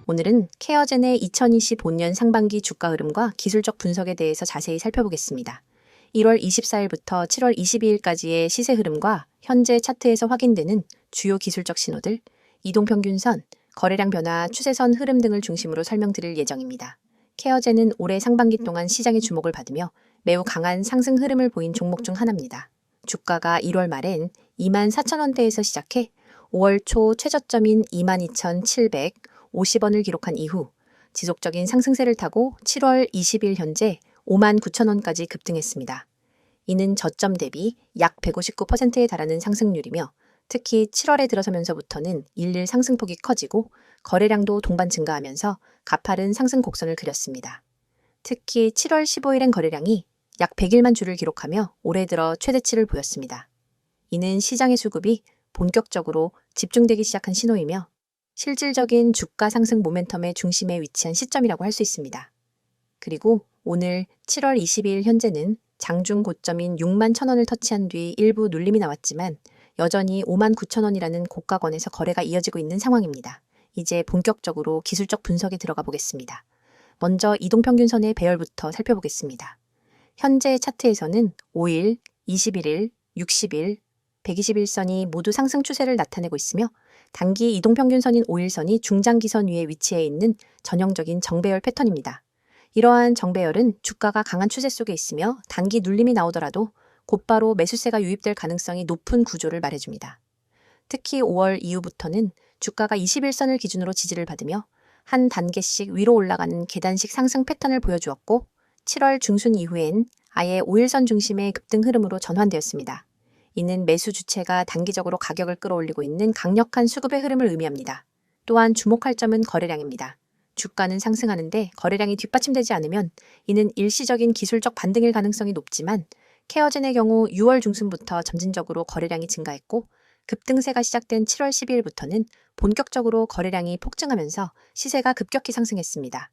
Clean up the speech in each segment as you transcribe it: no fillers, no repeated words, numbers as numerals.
오늘은 케어젠의 2025년 상반기 주가 흐름과 기술적 분석에 대해서 자세히 살펴보겠습니다. 1월 24일부터 7월 22일까지의 시세 흐름과 현재 차트에서 확인되는 주요 기술적 신호들, 이동평균선, 거래량 변화, 추세선 흐름 등을 중심으로 설명드릴 예정입니다. 케어젠은 올해 상반기 동안 시장의 주목을 받으며 매우 강한 상승 흐름을 보인 종목 중 하나입니다. 주가가 1월 말엔 24,000원대에서 시작해 5월 초 최저점인 22,750원을 기록한 이후 지속적인 상승세를 타고 7월 20일 현재 59,000원까지 급등했습니다. 이는 저점 대비 약 159%에 달하는 상승률이며 특히 7월에 들어서면서부터는 일일 상승폭이 커지고 거래량도 동반 증가하면서 가파른 상승 곡선을 그렸습니다. 특히 7월 15일엔 거래량이 약 100일만 주를 기록하며 올해 들어 최대치를 보였습니다. 이는 시장의 수급이 본격적으로 집중되기 시작한 신호이며 실질적인 주가 상승 모멘텀의 중심에 위치한 시점이라고 할 수 있습니다. 그리고 오늘 7월 22일 현재는 장중 고점인 61,000원을 터치한 뒤 일부 눌림이 나왔지만 여전히 59,000원이라는 고가권에서 거래가 이어지고 있는 상황입니다. 이제 본격적으로 기술적 분석에 들어가 보겠습니다. 먼저 이동평균선의 배열부터 살펴보겠습니다. 현재 차트에서는 5일, 21일, 60일, 121선이 모두 상승 추세를 나타내고 있으며 단기 이동평균선인 5일선이 중장기선 위에 위치해 있는 전형적인 정배열 패턴입니다. 이러한 정배열은 주가가 강한 추세 속에 있으며 단기 눌림이 나오더라도 곧바로 매수세가 유입될 가능성이 높은 구조를 말해줍니다. 특히 5월 이후부터는 주가가 21선을 기준으로 지지를 받으며 한 단계씩 위로 올라가는 계단식 상승 패턴을 보여주었고 7월 중순 이후엔 아예 5일선 중심의 급등 흐름으로 전환되었습니다. 이는 매수 주체가 단기적으로 가격을 끌어올리고 있는 강력한 수급의 흐름을 의미합니다. 또한 주목할 점은 거래량입니다. 주가는 상승하는데 거래량이 뒷받침되지 않으면 이는 일시적인 기술적 반등일 가능성이 높지만 케어젠의 경우 6월 중순부터 점진적으로 거래량이 증가했고 급등세가 시작된 7월 12일부터는 본격적으로 거래량이 폭증하면서 시세가 급격히 상승했습니다.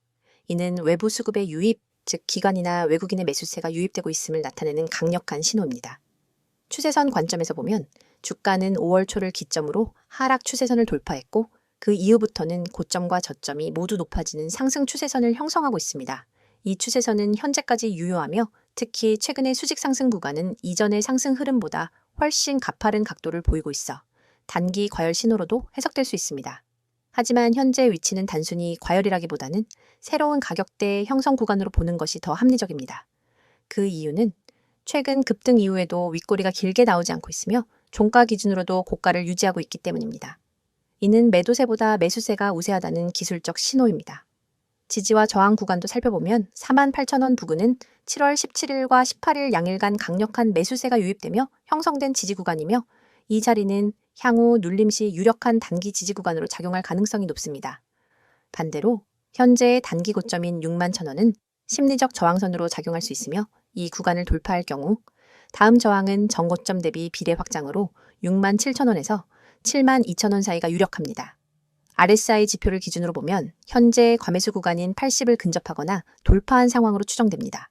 이는 외부 수급의 유입, 즉 기관이나 외국인의 매수세가 유입되고 있음을 나타내는 강력한 신호입니다. 추세선 관점에서 보면 주가는 5월 초를 기점으로 하락 추세선을 돌파했고 그 이후부터는 고점과 저점이 모두 높아지는 상승 추세선을 형성하고 있습니다. 이 추세선은 현재까지 유효하며 특히 최근의 수직 상승 구간은 이전의 상승 흐름보다 훨씬 가파른 각도를 보이고 있어 단기 과열 신호로도 해석될 수 있습니다. 하지만 현재 위치는 단순히 과열이라기보다는 새로운 가격대 형성 구간으로 보는 것이 더 합리적입니다. 그 이유는 최근 급등 이후에도 윗꼬리가 길게 나오지 않고 있으며 종가 기준으로도 고가를 유지하고 있기 때문입니다. 이는 매도세보다 매수세가 우세하다는 기술적 신호입니다. 지지와 저항 구간도 살펴보면 48,000원 부근은 7월 17일과 18일 양일간 강력한 매수세가 유입되며 형성된 지지 구간이며 이 자리는 향후 눌림 시 유력한 단기 지지 구간으로 작용할 가능성이 높습니다. 반대로 현재의 단기 고점인 61,000원은 심리적 저항선으로 작용할 수 있으며 이 구간을 돌파할 경우 다음 저항은 전고점 대비 비례 확장으로 67,000원에서 72,000원 사이가 유력합니다. RSI 지표를 기준으로 보면 현재 과매수 구간인 80을 근접하거나 돌파한 상황으로 추정됩니다.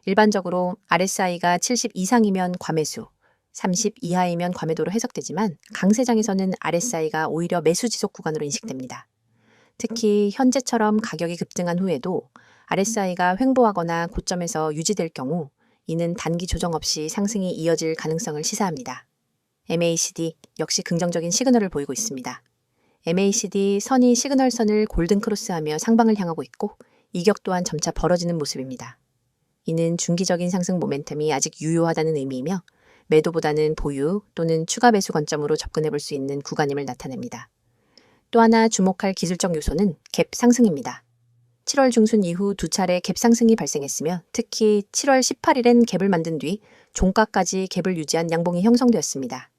일반적으로 RSI가 70 이상이면 과매수, 30 이하이면 과매도로 해석되지만 강세장에서는 RSI가 오히려 매수 지속 구간으로 인식됩니다. 특히 현재처럼 가격이 급등한 후에도 RSI가 횡보하거나 고점에서 유지될 경우 이는 단기 조정 없이 상승이 이어질 가능성을 시사합니다. MACD 역시 긍정적인 시그널을 보이고 있습니다. MACD 선이 시그널선을 골든 크로스하며 상방을 향하고 있고 이격 또한 점차 벌어지는 모습입니다. 이는 중기적인 상승 모멘텀이 아직 유효하다는 의미이며 매도보다는 보유 또는 추가 매수 관점으로 접근해 볼 수 있는 구간임을 나타냅니다. 또 하나 주목할 기술적 요소는 갭 상승입니다. 7월 중순 이후 두 차례 갭 상승이 발생했으며 특히 7월 18일엔 갭을 만든 뒤 종가까지 갭을 유지한 양봉이 형성되었습니다.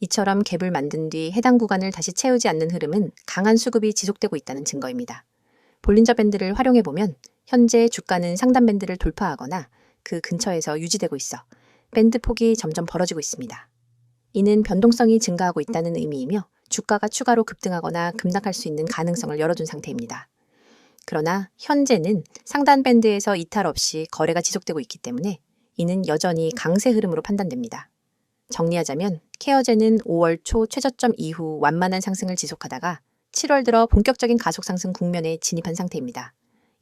이처럼 갭을 만든 뒤 해당 구간을 다시 채우지 않는 흐름은 강한 수급이 지속되고 있다는 증거입니다. 볼린저 밴드를 활용해보면 현재 주가는 상단 밴드를 돌파하거나 그 근처에서 유지되고 있어 밴드 폭이 점점 벌어지고 있습니다. 이는 변동성이 증가하고 있다는 의미이며 주가가 추가로 급등하거나 급락할 수 있는 가능성을 열어둔 상태입니다. 그러나 현재는 상단 밴드에서 이탈 없이 거래가 지속되고 있기 때문에 이는 여전히 강세 흐름으로 판단됩니다. 정리하자면 케어젠은 5월 초 최저점 이후 완만한 상승을 지속하다가 7월 들어 본격적인 가속 상승 국면에 진입한 상태입니다.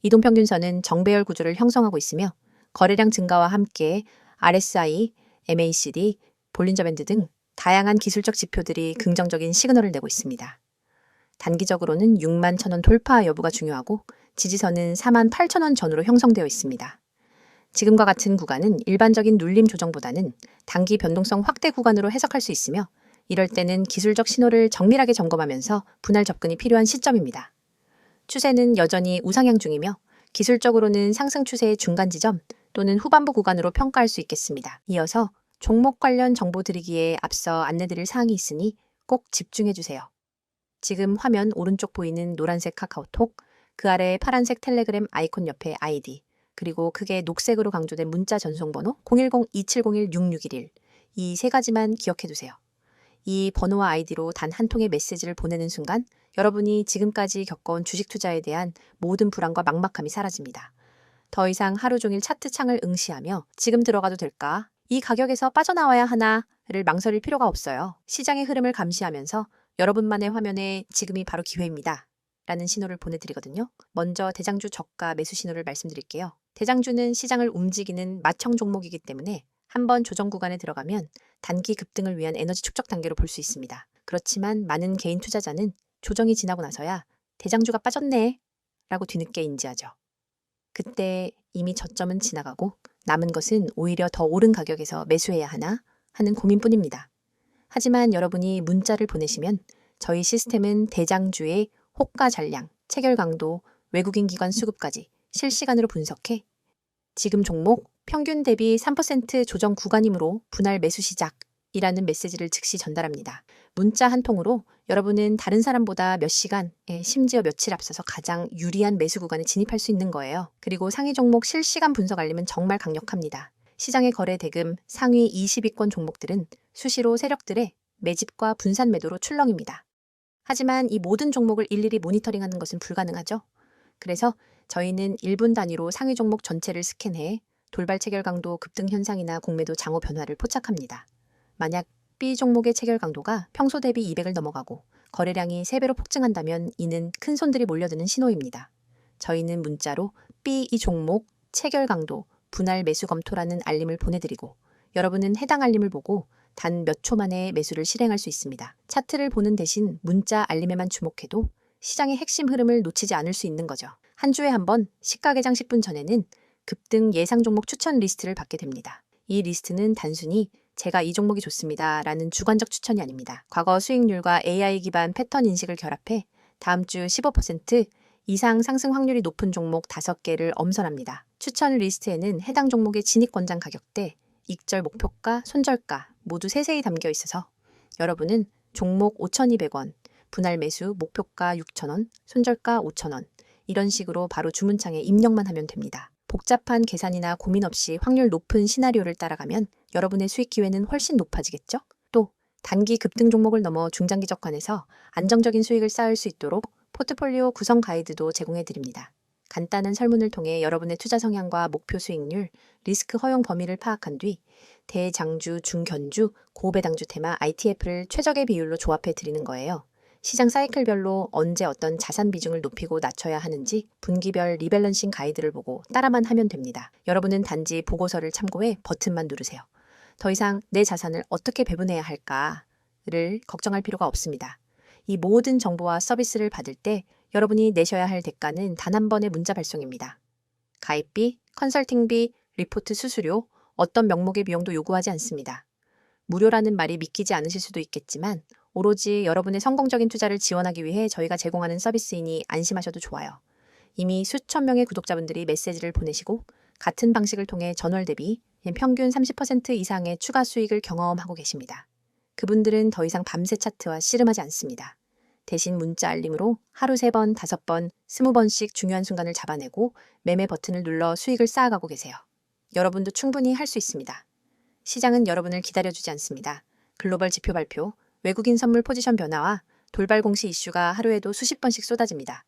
이동평균선은 정배열 구조를 형성하고 있으며 거래량 증가와 함께 RSI, MACD, 볼린저 밴드 등 다양한 기술적 지표들이 긍정적인 시그널을 내고 있습니다. 단기적으로는 6만 1,000원 돌파 여부가 중요하고 지지선은 4만 8,000원 전후로 형성되어 있습니다. 지금과 같은 구간은 일반적인 눌림 조정보다는 단기 변동성 확대 구간으로 해석할 수 있으며 이럴 때는 기술적 신호를 정밀하게 점검하면서 분할 접근이 필요한 시점입니다. 추세는 여전히 우상향 중이며 기술적으로는 상승 추세의 중간 지점 또는 후반부 구간으로 평가할 수 있겠습니다. 이어서 종목 관련 정보 드리기에 앞서 안내드릴 사항이 있으니 꼭 집중해주세요. 지금 화면 오른쪽 보이는 노란색 카카오톡, 그 아래 파란색 텔레그램 아이콘 옆에 아이디, 그리고 크게 녹색으로 강조된 문자 전송번호 010-2701-6611 이 세 가지만 기억해두세요. 이 번호와 아이디로 단 한 통의 메시지를 보내는 순간 여러분이 지금까지 겪어온 주식 투자에 대한 모든 불안과 막막함이 사라집니다. 더 이상 하루 종일 차트 창을 응시하며 지금 들어가도 될까? 이 가격에서 빠져나와야 하나를 망설일 필요가 없어요. 시장의 흐름을 감시하면서 여러분만의 화면에 지금이 바로 기회입니다. 라는 신호를 보내드리거든요. 먼저 대장주 저가 매수 신호를 말씀드릴게요. 대장주는 시장을 움직이는 맏형 종목이기 때문에 한번 조정 구간에 들어가면 단기 급등을 위한 에너지 축적 단계로 볼 수 있습니다. 그렇지만 많은 개인 투자자는 조정이 지나고 나서야 대장주가 빠졌네 라고 뒤늦게 인지하죠. 그때 이미 저점은 지나가고 남은 것은 오히려 더 오른 가격에서 매수해야 하나 하는 고민뿐입니다. 하지만 여러분이 문자를 보내시면 저희 시스템은 대장주의 호가 전량, 체결 강도, 외국인 기관 수급까지 실시간으로 분석해 지금 종목 평균 대비 3% 조정 구간이므로 분할 매수 시작이라는 메시지를 즉시 전달합니다. 문자 한 통으로 여러분은 다른 사람보다 몇 시간, 심지어 며칠 앞서서 가장 유리한 매수 구간에 진입할 수 있는 거예요. 그리고 상위 종목 실시간 분석 알림은 정말 강력합니다. 시장의 거래 대금 상위 20위권 종목들은 수시로 세력들의 매집과 분산 매도로 출렁입니다. 하지만 이 모든 종목을 일일이 모니터링하는 것은 불가능하죠. 그래서 저희는 1분 단위로 상위 종목 전체를 스캔해 돌발 체결 강도 급등 현상이나 공매도 장호 변화를 포착합니다. 만약 B 종목의 체결 강도가 평소 대비 200을 넘어가고 거래량이 3배로 폭증한다면 이는 큰 손들이 몰려드는 신호입니다. 저희는 문자로 B 이 종목 체결 강도 분할 매수 검토라는 알림을 보내드리고 여러분은 해당 알림을 보고 단 몇 초 만에 매수를 실행할 수 있습니다. 차트를 보는 대신 문자 알림에만 주목해도 시장의 핵심 흐름을 놓치지 않을 수 있는 거죠. 한 주에 한 번 시가 개장 10분 전에는 급등 예상 종목 추천 리스트를 받게 됩니다. 이 리스트는 단순히 제가 이 종목이 좋습니다 라는 주관적 추천이 아닙니다. 과거 수익률과 AI 기반 패턴 인식을 결합해 다음 주 15% 이상 상승 확률이 높은 종목 5개를 엄선합니다. 추천 리스트에는 해당 종목의 진입권장 가격대, 익절 목표가, 손절가 모두 세세히 담겨 있어서 여러분은 종목 5,200원, 분할 매수 목표가 6,000원, 손절가 5,000원 이런 식으로 바로 주문창에 입력만 하면 됩니다. 복잡한 계산이나 고민 없이 확률 높은 시나리오를 따라가면 여러분의 수익 기회는 훨씬 높아지겠죠? 또 단기 급등 종목을 넘어 중장기적 관에서 안정적인 수익을 쌓을 수 있도록 포트폴리오 구성 가이드도 제공해 드립니다. 간단한 설문을 통해 여러분의 투자 성향과 목표 수익률, 리스크 허용 범위를 파악한 뒤 대장주, 중견주, 고배당주 테마 ITF를 최적의 비율로 조합해 드리는 거예요. 시장 사이클별로 언제 어떤 자산 비중을 높이고 낮춰야 하는지 분기별 리밸런싱 가이드를 보고 따라만 하면 됩니다. 여러분은 단지 보고서를 참고해 버튼만 누르세요. 더 이상 내 자산을 어떻게 배분해야 할까를 걱정할 필요가 없습니다. 이 모든 정보와 서비스를 받을 때 여러분이 내셔야 할 대가는 단 한 번의 문자 발송입니다. 가입비, 컨설팅비, 리포트 수수료, 어떤 명목의 비용도 요구하지 않습니다. 무료라는 말이 믿기지 않으실 수도 있겠지만 오로지 여러분의 성공적인 투자를 지원하기 위해 저희가 제공하는 서비스이니 안심하셔도 좋아요. 이미 수천 명의 구독자분들이 메시지를 보내시고 같은 방식을 통해 전월 대비 평균 30% 이상의 추가 수익을 경험하고 계십니다. 그분들은 더 이상 밤새 차트와 씨름하지 않습니다. 대신 문자 알림으로 하루 3번, 5번, 20번씩 중요한 순간을 잡아내고 매매 버튼을 눌러 수익을 쌓아가고 계세요. 여러분도 충분히 할 수 있습니다. 시장은 여러분을 기다려주지 않습니다. 글로벌 지표 발표, 외국인 선물 포지션 변화와 돌발 공시 이슈가 하루에도 수십 번씩 쏟아집니다.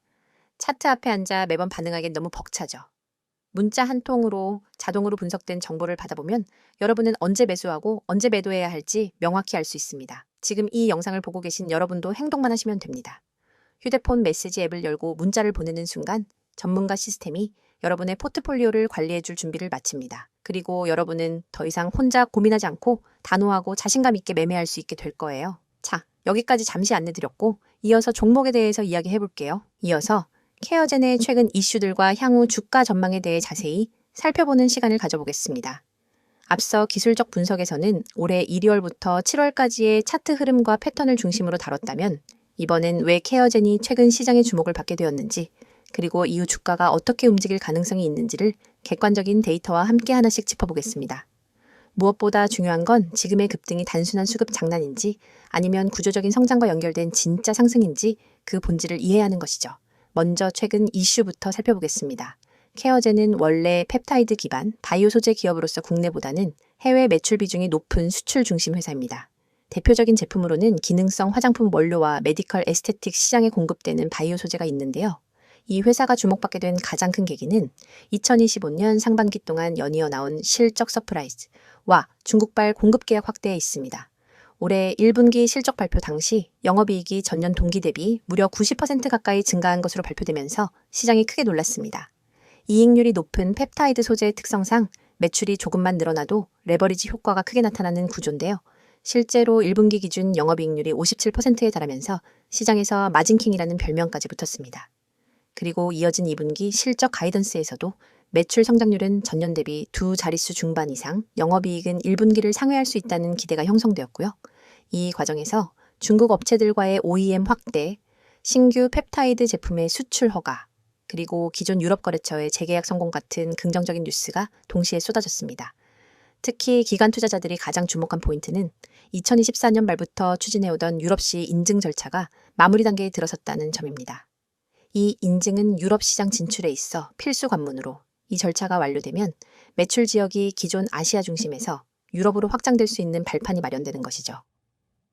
차트 앞에 앉아 매번 반응하기엔 너무 벅차죠. 문자 한 통으로 자동으로 분석된 정보를 받아보면 여러분은 언제 매수하고 언제 매도해야 할지 명확히 알 수 있습니다. 지금 이 영상을 보고 계신 여러분도 행동만 하시면 됩니다. 휴대폰 메시지 앱을 열고 문자를 보내는 순간 전문가 시스템이 여러분의 포트폴리오를 관리해줄 준비를 마칩니다. 그리고 여러분은 더 이상 혼자 고민하지 않고 단호하고 자신감 있게 매매할 수 있게 될 거예요. 자, 여기까지 잠시 안내드렸고 이어서 종목에 대해서 이야기해볼게요. 이어서 케어젠의 최근 이슈들과 향후 주가 전망에 대해 자세히 살펴보는 시간을 가져보겠습니다. 앞서 기술적 분석에서는 올해 1월부터 7월까지의 차트 흐름과 패턴을 중심으로 다뤘다면 이번엔 왜 케어젠이 최근 시장의 주목을 받게 되었는지 그리고 이후 주가가 어떻게 움직일 가능성이 있는지를 객관적인 데이터와 함께 하나씩 짚어보겠습니다. 무엇보다 중요한 건 지금의 급등이 단순한 수급 장난인지 아니면 구조적인 성장과 연결된 진짜 상승인지 그 본질을 이해하는 것이죠. 먼저 최근 이슈부터 살펴보겠습니다. 케어젠은 원래 펩타이드 기반 바이오 소재 기업으로서 국내보다는 해외 매출 비중이 높은 수출 중심 회사입니다. 대표적인 제품으로는 기능성 화장품 원료와 메디컬 에스테틱 시장에 공급되는 바이오 소재가 있는데요. 이 회사가 주목받게 된 가장 큰 계기는 2025년 상반기 동안 연이어 나온 실적 서프라이즈와 중국발 공급 계약 확대에 있습니다. 올해 1분기 실적 발표 당시 영업이익이 전년 동기 대비 무려 90% 가까이 증가한 것으로 발표되면서 시장이 크게 놀랐습니다. 이익률이 높은 펩타이드 소재의 특성상 매출이 조금만 늘어나도 레버리지 효과가 크게 나타나는 구조인데요. 실제로 1분기 기준 영업이익률이 57%에 달하면서 시장에서 마진킹이라는 별명까지 붙었습니다. 그리고 이어진 2분기 실적 가이던스에서도 매출 성장률은 전년 대비 두 자릿수 중반 이상, 영업이익은 1분기를 상회할 수 있다는 기대가 형성되었고요. 이 과정에서 중국 업체들과의 OEM 확대, 신규 펩타이드 제품의 수출 허가, 그리고 기존 유럽 거래처의 재계약 성공 같은 긍정적인 뉴스가 동시에 쏟아졌습니다. 특히 기관 투자자들이 가장 주목한 포인트는 2024년 말부터 추진해오던 유럽시 인증 절차가 마무리 단계에 들어섰다는 점입니다. 이 인증은 유럽 시장 진출에 있어 필수 관문으로 이 절차가 완료되면 매출 지역이 기존 아시아 중심에서 유럽으로 확장될 수 있는 발판이 마련되는 것이죠.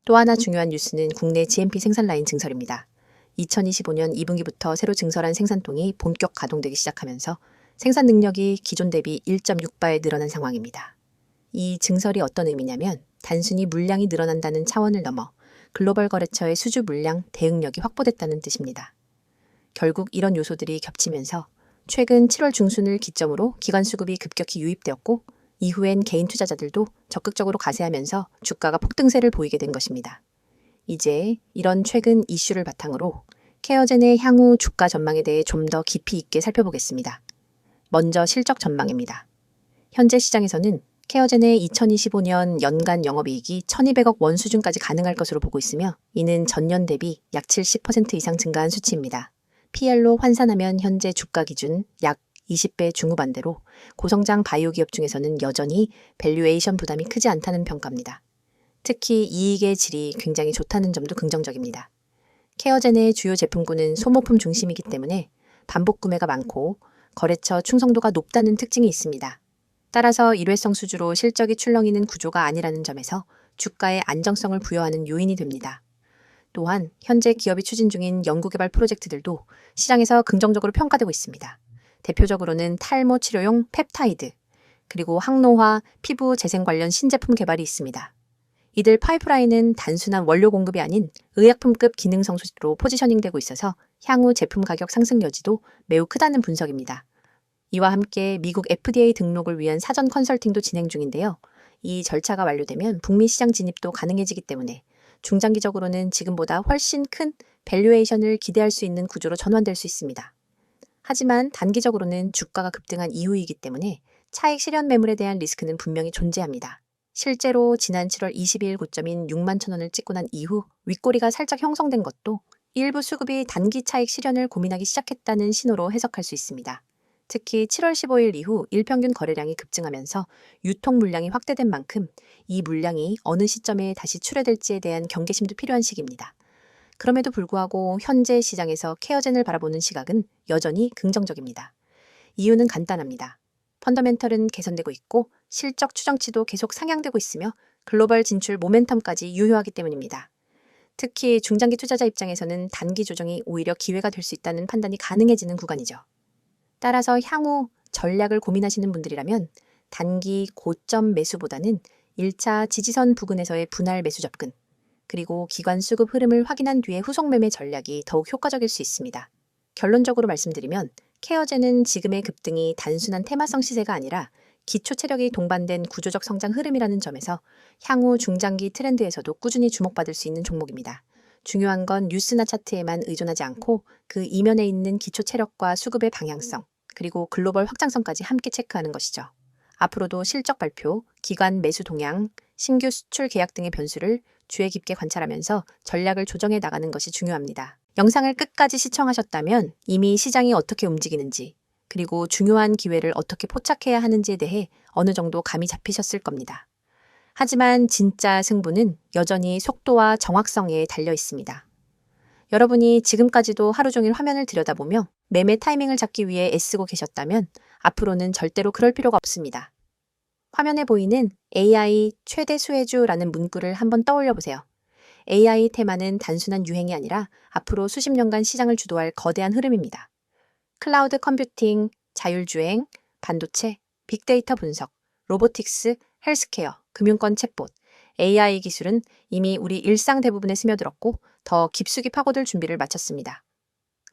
또 하나 중요한 뉴스는 국내 GMP 생산 라인 증설입니다. 2025년 2분기부터 새로 증설한 생산통이 본격 가동되기 시작하면서 생산 능력이 기존 대비 1.6배 늘어난 상황입니다. 이 증설이 어떤 의미냐면 단순히 물량이 늘어난다는 차원을 넘어 글로벌 거래처의 수주 물량 대응력이 확보됐다는 뜻입니다. 결국 이런 요소들이 겹치면서 최근 7월 중순을 기점으로 기관 수급이 급격히 유입되었고 이후엔 개인 투자자들도 적극적으로 가세하면서 주가가 폭등세를 보이게 된 것입니다. 이제 이런 최근 이슈를 바탕으로 케어젠의 향후 주가 전망에 대해 좀 더 깊이 있게 살펴보겠습니다. 먼저 실적 전망입니다. 현재 시장에서는 케어젠의 2025년 연간 영업이익이 1,200억 원 수준까지 가능할 것으로 보고 있으며 이는 전년 대비 약 70% 이상 증가한 수치입니다. PR로 환산하면 현재 주가 기준 약 20배 중후반대로 고성장 바이오 기업 중에서는 여전히 밸류에이션 부담이 크지 않다는 평가입니다. 특히 이익의 질이 굉장히 좋다는 점도 긍정적입니다. 케어젠의 주요 제품군은 소모품 중심이기 때문에 반복 구매가 많고 거래처 충성도가 높다는 특징이 있습니다. 따라서 일회성 수주로 실적이 출렁이는 구조가 아니라는 점에서 주가에 안정성을 부여하는 요인이 됩니다. 또한 현재 기업이 추진 중인 연구개발 프로젝트들도 시장에서 긍정적으로 평가되고 있습니다. 대표적으로는 탈모 치료용 펩타이드, 그리고 항노화, 피부 재생 관련 신제품 개발이 있습니다. 이들 파이프라인은 단순한 원료 공급이 아닌 의약품급 기능성 소재로 포지셔닝되고 있어서 향후 제품 가격 상승 여지도 매우 크다는 분석입니다. 이와 함께 미국 FDA 등록을 위한 사전 컨설팅도 진행 중인데요. 이 절차가 완료되면 북미 시장 진입도 가능해지기 때문에 중장기적으로는 지금보다 훨씬 큰 밸류에이션을 기대할 수 있는 구조로 전환될 수 있습니다. 하지만 단기적으로는 주가가 급등한 이후이기 때문에 차익 실현 매물에 대한 리스크는 분명히 존재합니다. 실제로 지난 7월 22일 고점인 6만 1,000원을 찍고 난 이후 윗꼬리가 살짝 형성된 것도 일부 수급이 단기 차익 실현을 고민하기 시작했다는 신호로 해석할 수 있습니다. 특히 7월 15일 이후 일평균 거래량이 급증하면서 유통 물량이 확대된 만큼 이 물량이 어느 시점에 다시 출회될지에 대한 경계심도 필요한 시기입니다. 그럼에도 불구하고 현재 시장에서 케어젠을 바라보는 시각은 여전히 긍정적입니다. 이유는 간단합니다. 펀더멘털은 개선되고 있고 실적 추정치도 계속 상향되고 있으며 글로벌 진출 모멘텀까지 유효하기 때문입니다. 특히 중장기 투자자 입장에서는 단기 조정이 오히려 기회가 될 수 있다는 판단이 가능해지는 구간이죠. 따라서 향후 전략을 고민하시는 분들이라면 단기 고점 매수보다는 1차 지지선 부근에서의 분할 매수 접근, 그리고 기관 수급 흐름을 확인한 뒤에 후속 매매 전략이 더욱 효과적일 수 있습니다. 결론적으로 말씀드리면 케어제는 지금의 급등이 단순한 테마성 시세가 아니라 기초 체력이 동반된 구조적 성장 흐름이라는 점에서 향후 중장기 트렌드에서도 꾸준히 주목받을 수 있는 종목입니다. 중요한 건 뉴스나 차트에만 의존하지 않고 그 이면에 있는 기초 체력과 수급의 방향성, 그리고 글로벌 확장성까지 함께 체크하는 것이죠. 앞으로도 실적 발표, 기관 매수 동향, 신규 수출 계약 등의 변수를 주의 깊게 관찰하면서 전략을 조정해 나가는 것이 중요합니다. 영상을 끝까지 시청하셨다면 이미 시장이 어떻게 움직이는지, 그리고 중요한 기회를 어떻게 포착해야 하는지에 대해 어느 정도 감이 잡히셨을 겁니다. 하지만 진짜 승부는 여전히 속도와 정확성에 달려 있습니다. 여러분이 지금까지도 하루 종일 화면을 들여다보며 매매 타이밍을 잡기 위해 애쓰고 계셨다면 앞으로는 절대로 그럴 필요가 없습니다. 화면에 보이는 AI 최대 수혜주라는 문구를 한번 떠올려 보세요. AI 테마는 단순한 유행이 아니라 앞으로 수십 년간 시장을 주도할 거대한 흐름입니다. 클라우드 컴퓨팅, 자율주행, 반도체, 빅데이터 분석, 로보틱스, 헬스케어, 금융권 챗봇, AI 기술은 이미 우리 일상 대부분에 스며들었고 더 깊숙이 파고들 준비를 마쳤습니다.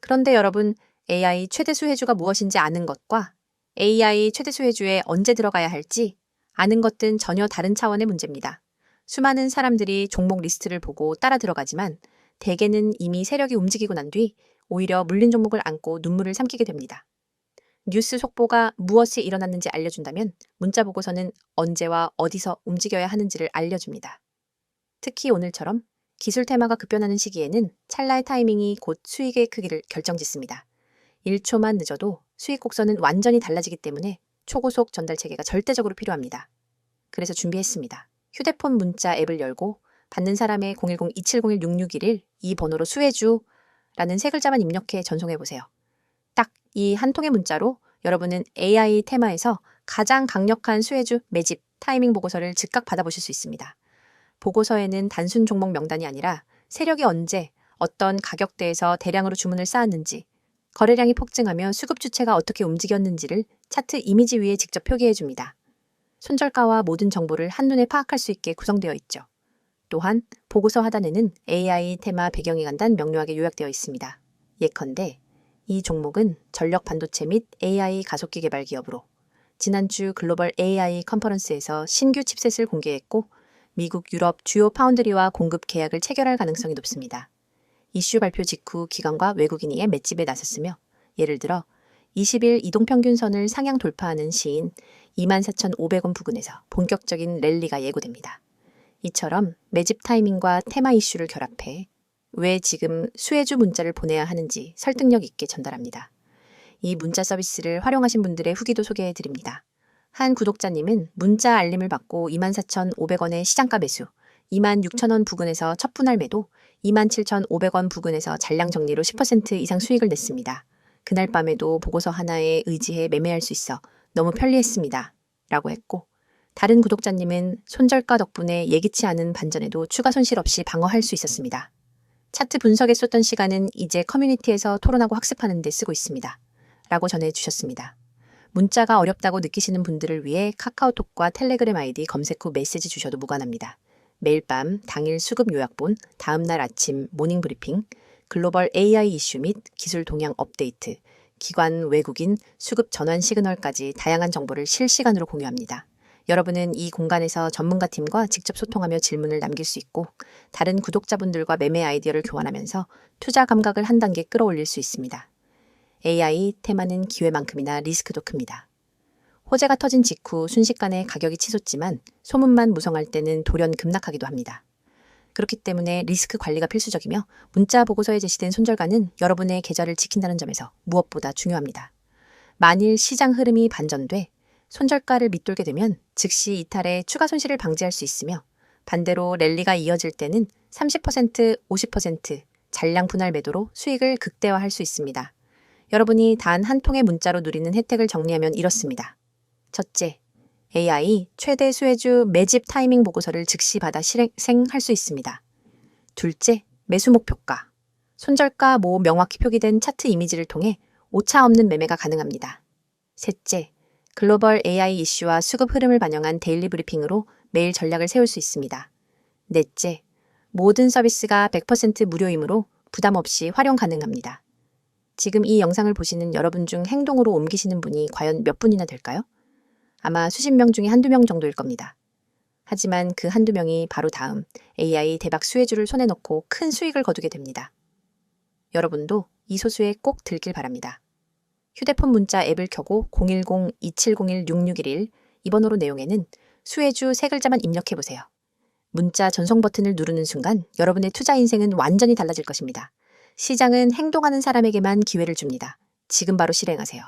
그런데 여러분, AI 최대 수혜주가 무엇인지 아는 것과 AI 최대 수혜주에 언제 들어가야 할지 아는 것은 전혀 다른 차원의 문제입니다. 수많은 사람들이 종목 리스트를 보고 따라 들어가지만 대개는 이미 세력이 움직이고 난 뒤 오히려 물린 종목을 안고 눈물을 삼키게 됩니다. 뉴스 속보가 무엇이 일어났는지 알려준다면 문자 보고서는 언제와 어디서 움직여야 하는지를 알려줍니다. 특히 오늘처럼 기술 테마가 급변하는 시기에는 찰나의 타이밍이 곧 수익의 크기를 결정짓습니다. 1초만 늦어도 수익 곡선은 완전히 달라지기 때문에 초고속 전달 체계가 절대적으로 필요합니다. 그래서 준비했습니다. 휴대폰 문자 앱을 열고 받는 사람의 010-2701-6611 이 번호로 수혜주라는 세 글자만 입력해 전송해보세요. 딱 이 한 통의 문자로 여러분은 AI 테마에서 가장 강력한 수혜주 매집 타이밍 보고서를 즉각 받아보실 수 있습니다. 보고서에는 단순 종목 명단이 아니라 세력이 언제 어떤 가격대에서 대량으로 주문을 쌓았는지, 거래량이 폭증하며 수급 주체가 어떻게 움직였는지를 차트 이미지 위에 직접 표기해 줍니다. 손절가와 모든 정보를 한눈에 파악할 수 있게 구성되어 있죠. 또한 보고서 하단에는 AI 테마 배경이 간단 명료하게 요약되어 있습니다. 예컨대 이 종목은 전력 반도체 및 AI 가속기 개발 기업으로 지난주 글로벌 AI 컨퍼런스에서 신규 칩셋을 공개했고 미국, 유럽 주요 파운드리와 공급 계약을 체결할 가능성이 높습니다. 이슈 발표 직후 기관과 외국인이 맷집에 나섰으며 예를 들어 20일 이동평균선을 상향 돌파하는 시인 24,500원 부근에서 본격적인 랠리가 예고됩니다. 이처럼 매집 타이밍과 테마 이슈를 결합해 왜 지금 수혜주 문자를 보내야 하는지 설득력 있게 전달합니다. 이 문자 서비스를 활용하신 분들의 후기도 소개해 드립니다. 한 구독자님은 문자 알림을 받고 24,500원의 시장가 매수, 26,000원 부근에서 첫 분할 매도, 27,500원 부근에서 잔량 정리로 10% 이상 수익을 냈습니다. 그날 밤에도 보고서 하나에 의지해 매매할 수 있어 너무 편리했습니다. 라고 했고, 다른 구독자님은 손절가 덕분에 예기치 않은 반전에도 추가 손실 없이 방어할 수 있었습니다. 차트 분석에 쏟던 시간은 이제 커뮤니티에서 토론하고 학습하는 데 쓰고 있습니다. 라고 전해주셨습니다. 문자가 어렵다고 느끼시는 분들을 위해 카카오톡과 텔레그램 아이디 검색 후 메시지 주셔도 무관합니다. 매일 밤 당일 수급 요약본, 다음날 아침 모닝 브리핑, 글로벌 AI 이슈 및 기술 동향 업데이트, 기관, 외국인, 수급 전환 시그널까지 다양한 정보를 실시간으로 공유합니다. 여러분은 이 공간에서 전문가팀과 직접 소통하며 질문을 남길 수 있고 다른 구독자분들과 매매 아이디어를 교환하면서 투자 감각을 한 단계 끌어올릴 수 있습니다. AI 테마는 기회만큼이나 리스크도 큽니다. 호재가 터진 직후 순식간에 가격이 치솟지만 소문만 무성할 때는 돌연 급락하기도 합니다. 그렇기 때문에 리스크 관리가 필수적이며 문자 보고서에 제시된 손절가는 여러분의 계좌를 지킨다는 점에서 무엇보다 중요합니다. 만일 시장 흐름이 반전돼 손절가를 밑돌게 되면 즉시 이탈해 추가 손실을 방지할 수 있으며 반대로 랠리가 이어질 때는 30%, 50% 잔량 분할 매도로 수익을 극대화할 수 있습니다. 여러분이 단 한 통의 문자로 누리는 혜택을 정리하면 이렇습니다. 첫째, AI 최대 수혜주 매집 타이밍 보고서를 즉시 받아 실행할 수 있습니다. 둘째, 매수 목표가. 손절가 모 명확히 표기된 차트 이미지를 통해 오차 없는 매매가 가능합니다. 셋째, 글로벌 AI 이슈와 수급 흐름을 반영한 데일리 브리핑으로 매일 전략을 세울 수 있습니다. 넷째, 모든 서비스가 100% 무료이므로 부담 없이 활용 가능합니다. 지금 이 영상을 보시는 여러분 중 행동으로 옮기시는 분이 과연 몇 분이나 될까요? 아마 수십 명 중에 한두 명 정도일 겁니다. 하지만 그 한두 명이 바로 다음 AI 대박 수혜주를 손에 넣고 큰 수익을 거두게 됩니다. 여러분도 이 소수에 꼭 들길 바랍니다. 휴대폰 문자 앱을 켜고 010-2701-6611 이 번호로 내용에는 수혜주 세 글자만 입력해보세요. 문자 전송 버튼을 누르는 순간 여러분의 투자 인생은 완전히 달라질 것입니다. 시장은 행동하는 사람에게만 기회를 줍니다. 지금 바로 실행하세요.